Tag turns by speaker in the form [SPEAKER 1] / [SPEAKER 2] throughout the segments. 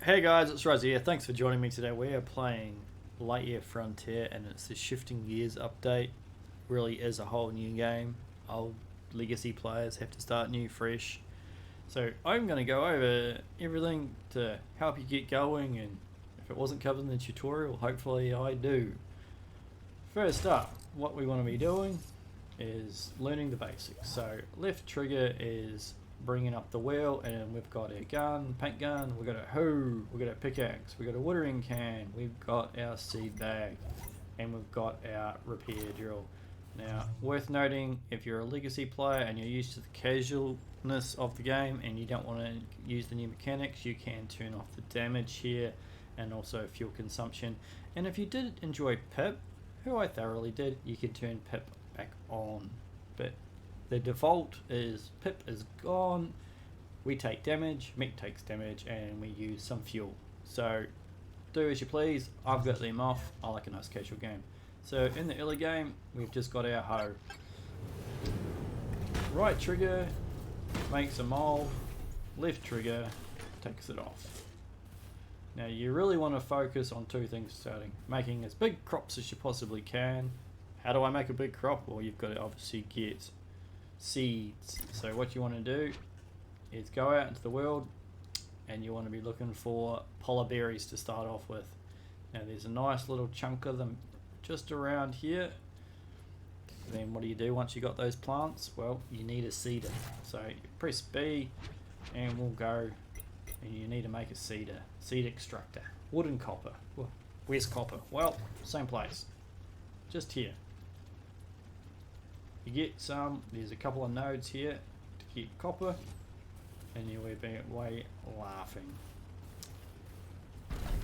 [SPEAKER 1] Hey guys, it's Raz here. Thanks for joining me today. We are playing Lightyear Frontier and it's the Shifting Gears update. Really is a whole new game. Old legacy players have to start new, fresh. So I'm going to go over everything to help you get going, and if it wasn't covered in the tutorial, hopefully I do. First up, what we want to be doing is learning the basics. So left trigger is bringing up the wheel, and we've got a gun, paint gun, we've got a hoe, we've got a pickaxe, we've got a watering can, we've got our seed bag, and we've got our repair drill. Now, worth noting, if you're a legacy player and you're used to the casualness of the game and you don't want to use the new mechanics, you can turn off the damage here and also fuel consumption. And if you did enjoy Pip, who I thoroughly did, you can turn Pip back on. But the default is Pip is gone, we take damage, Mech takes damage, and we use some fuel. So do as you please. I've got them off. I like a nice casual game. So in the early game, we've just got our hoe. Right trigger makes a mold, left trigger takes it off. Now you really want to focus on two things starting. Making as big crops as you possibly can. How do I make a big crop? Well, you've got to obviously get seeds. So what you want to do is go out into the world and you want to be looking for polar berries to start off with. Now there's a nice little chunk of them just around here. Then what do you do once you got those plants? Well, you need a seeder. So you press B and we'll go, and you need to make a seed extractor. Wood and copper. Where's copper? Well, same place, just here. You get some, there's a couple of nodes here to keep copper, and you'll be away laughing.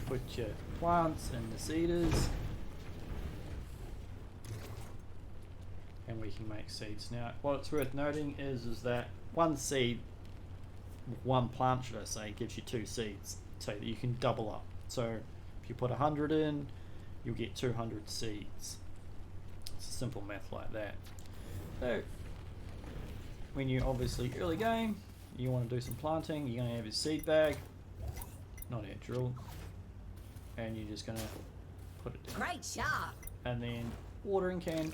[SPEAKER 1] Put your plants in the seeders, and we can make seeds. Now, what's worth noting is that one plant should I say, gives you 2 seeds, so that you can double up. So if you put 100 in, you'll get 200 seeds. It's a simple math like that. So when you obviously early game, you want to do some planting, you're going to have your seed bag, not our drill, and you're just going to put it down.
[SPEAKER 2] Great job.
[SPEAKER 1] And then watering can.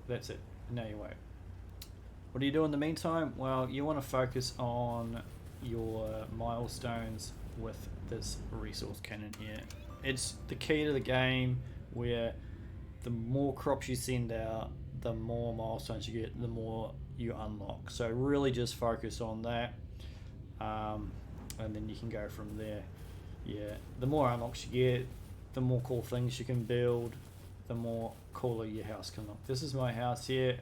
[SPEAKER 1] That's it. Now you wait. What do you do in the meantime? Well, you want to focus on your milestones with this resource cannon here. It's the key to the game, where the more crops you send out, the more milestones you get, the more you unlock. So really just focus on that, and then you can go from there. Yeah, the more unlocks you get, the more cool things you can build, the more cooler your house can look. This is my house here.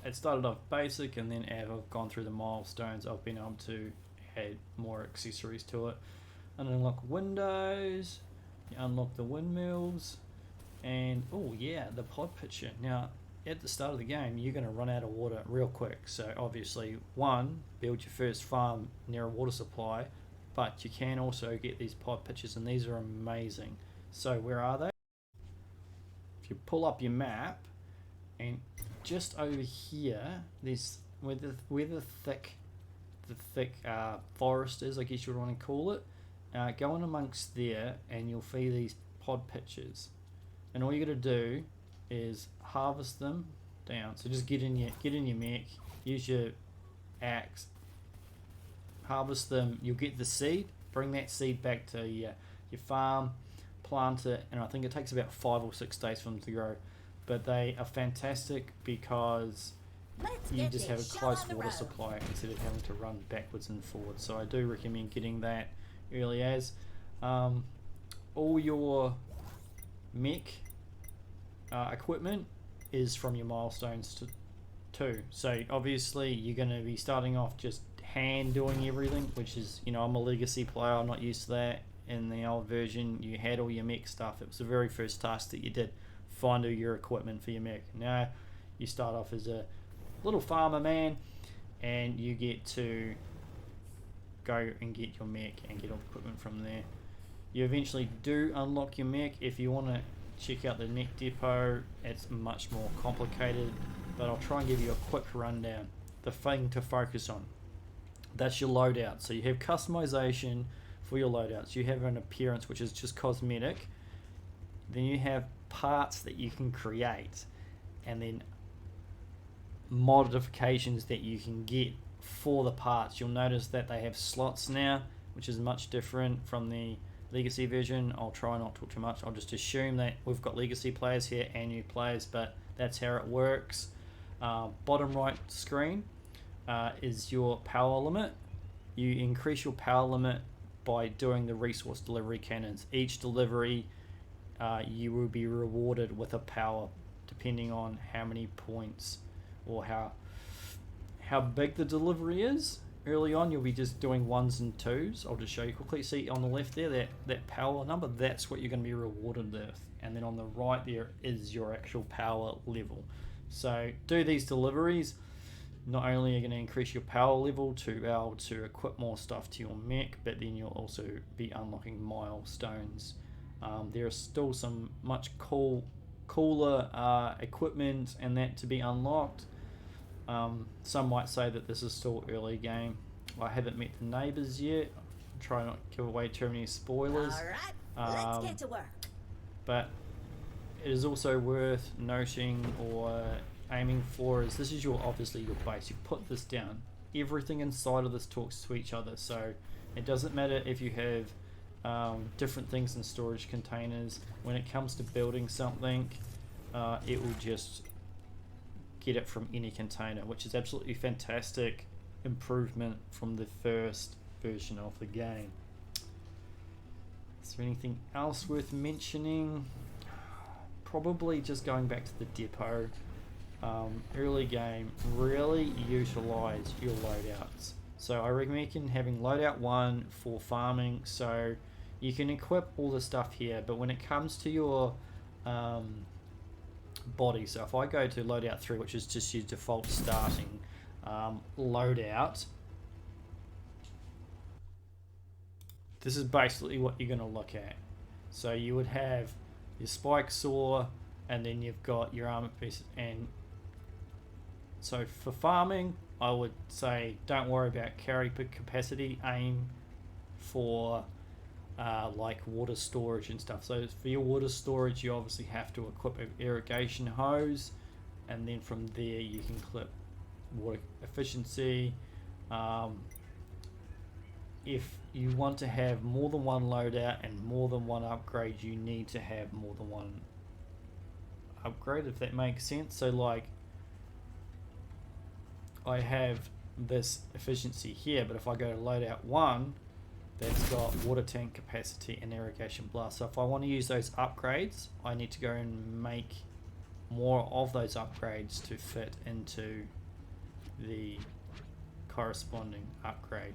[SPEAKER 1] It started off basic, and then as I've gone through the milestones, I've been able to add more accessories to it. And unlock windows, you unlock the windmills, and oh yeah, the pod pitcher. Now at the start of the game, you're going to run out of water real quick. So obviously, one, build your first farm near a water supply, but you can also get these pod pitchers, and these are amazing. So where are they? If you pull up your map, and just over here, there's where the thick forest is, I guess you would want to call it. Go in amongst there, and you'll see these pod pitchers. And all you got to do is harvest them down. So just get in your mech, use your axe, harvest them. You'll get the seed. Bring that seed back to your farm, plant it, and I think it takes about 5 or 6 days for them to grow. But they are fantastic because you just have a close water supply instead of having to run backwards and forwards. So I do recommend getting that early as. All your mech equipment is from your milestones too. So obviously you're going to be starting off just hand doing everything, which is, I'm a legacy player, I'm not used to that. In the old version, you had all your mech stuff. It was the very first task that you did. Find all your equipment for your mech. Now you start off as a little farmer man, and you get to go and get your mech and get all the equipment from there. You eventually do unlock your mech. If you want to check out the mech depot, it's much more complicated, but I'll try and give you a quick rundown. The thing to focus on: That's your loadout. So you have customization for your loadouts. You have an appearance, which is just cosmetic. Then you have parts that you can create, and then modifications that you can get for the parts. You'll notice that they have slots now, which is much different from the Legacy version. I'll try not to talk too much. I'll just assume that we've got Legacy players here and new players, but that's how it works. Bottom right screen is your power limit. You increase your power limit by doing the resource delivery cannons. Each delivery you will be rewarded with a power depending on how many points or how big the delivery is. Early on you'll be just doing 1s and 2s. I'll just show you quickly. See on the left there, that power number, that's what you're going to be rewarded with. And then on the right there is your actual power level. So do these deliveries. Not only are you going to increase your power level to be able to equip more stuff to your mech, but then you'll also be unlocking milestones. There are still some much cooler equipment and that to be unlocked. Some might say that this is still early game. I haven't met the neighbours yet. I'll try not to give away too many spoilers.
[SPEAKER 2] Alright, let's get to work.
[SPEAKER 1] But it is also worth noting or aiming for is this is obviously your base. You put this down. Everything inside of this talks to each other. So it doesn't matter if you have different things in storage containers. When it comes to building something, it will just get it from any container, which is absolutely fantastic improvement from the first version of the game. Is there anything else worth mentioning? Probably just going back to the depot. Early game, really utilize your loadouts. So I recommend having loadout 1 for farming, so you can equip all the stuff here, but when it comes to your body, so if I go to loadout 3, which is just your default starting loadout, this is basically what you're going to look at. So you would have your spike saw, and then you've got your armor piece. And so for farming, I would say don't worry about carry capacity, aim for like water storage and stuff. So for your water storage, you obviously have to equip an irrigation hose, and then from there you can clip water efficiency. If you want to have more than one loadout and more than one upgrade, you need to have more than one upgrade, if that makes sense. So like I have this efficiency here, but if I go to loadout 1, that's got water tank capacity and irrigation blast. So if I want to use those upgrades, I need to go and make more of those upgrades to fit into the corresponding upgrade.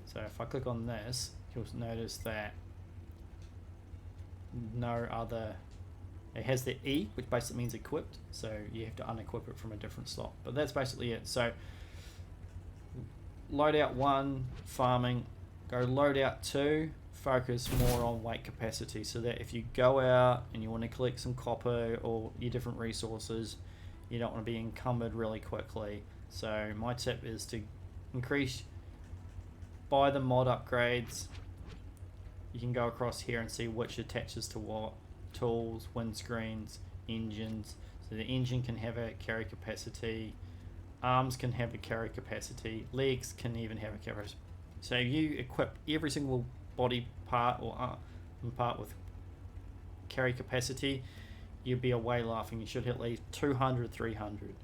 [SPEAKER 1] So if I click on this, you'll notice that no other, it has the E, which basically means equipped, so you have to unequip it from a different slot. But that's basically it. So loadout 1, farming. Go loadout 2, focus more on weight capacity, so that if you go out and you want to collect some copper or your different resources, you don't want to be encumbered really quickly. So my tip is to buy the mod upgrades. You can go across here and see which attaches to what. Tools, windscreens, engines. So the engine can have a carry capacity, arms can have a carry capacity, legs can even have a carry capacity. So you equip every single body part or arm part with carry capacity, you'll be away laughing. You should hit at least 200, 300.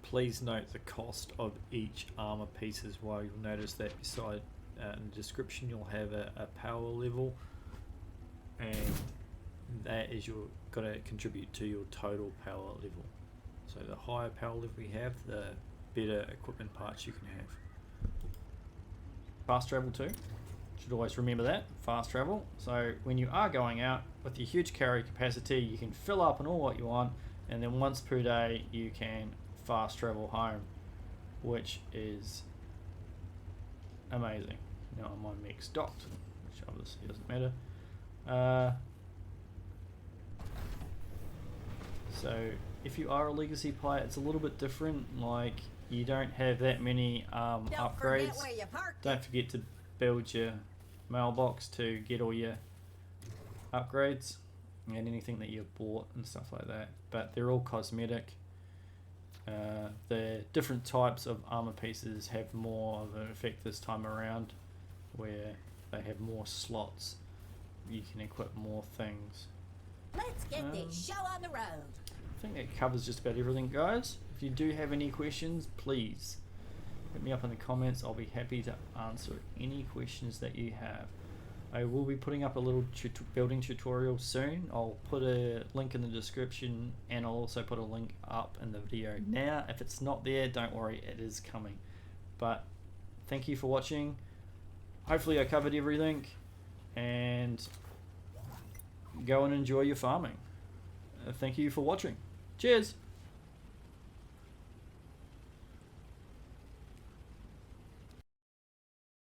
[SPEAKER 1] Please note the cost of each armor piece as well. You'll notice that beside in the description you'll have a power level, and that is got to contribute to your total power level. So the higher power level you have, the better equipment parts you can have. Fast travel too. Should always remember that. Fast travel. So when you are going out with your huge carry capacity, you can fill up on all what you want, and then once per day you can fast travel home, which is amazing. Now my mech's docked, which obviously doesn't matter. So if you are a legacy player, it's a little bit different. Like you don't have that many
[SPEAKER 2] Don't forget
[SPEAKER 1] upgrades,
[SPEAKER 2] where you parked
[SPEAKER 1] don't
[SPEAKER 2] it.
[SPEAKER 1] forget to build your mailbox to get all your upgrades and anything that you've bought and stuff like that. But they're all cosmetic. The different types of armor pieces have more of an effect this time around, where they have more slots. You can equip more things.
[SPEAKER 2] Let's get this show on the road.
[SPEAKER 1] I think that covers just about everything, guys. If you do have any questions, please hit me up in the comments. I'll be happy to answer any questions that you have. I will be putting up a little building tutorial soon. I'll put a link in the description, and I'll also put a link up in the video now. If it's not there, don't worry, it is coming. But thank you for watching. Hopefully I covered everything, and go and enjoy your farming. Thank you for watching. Cheers!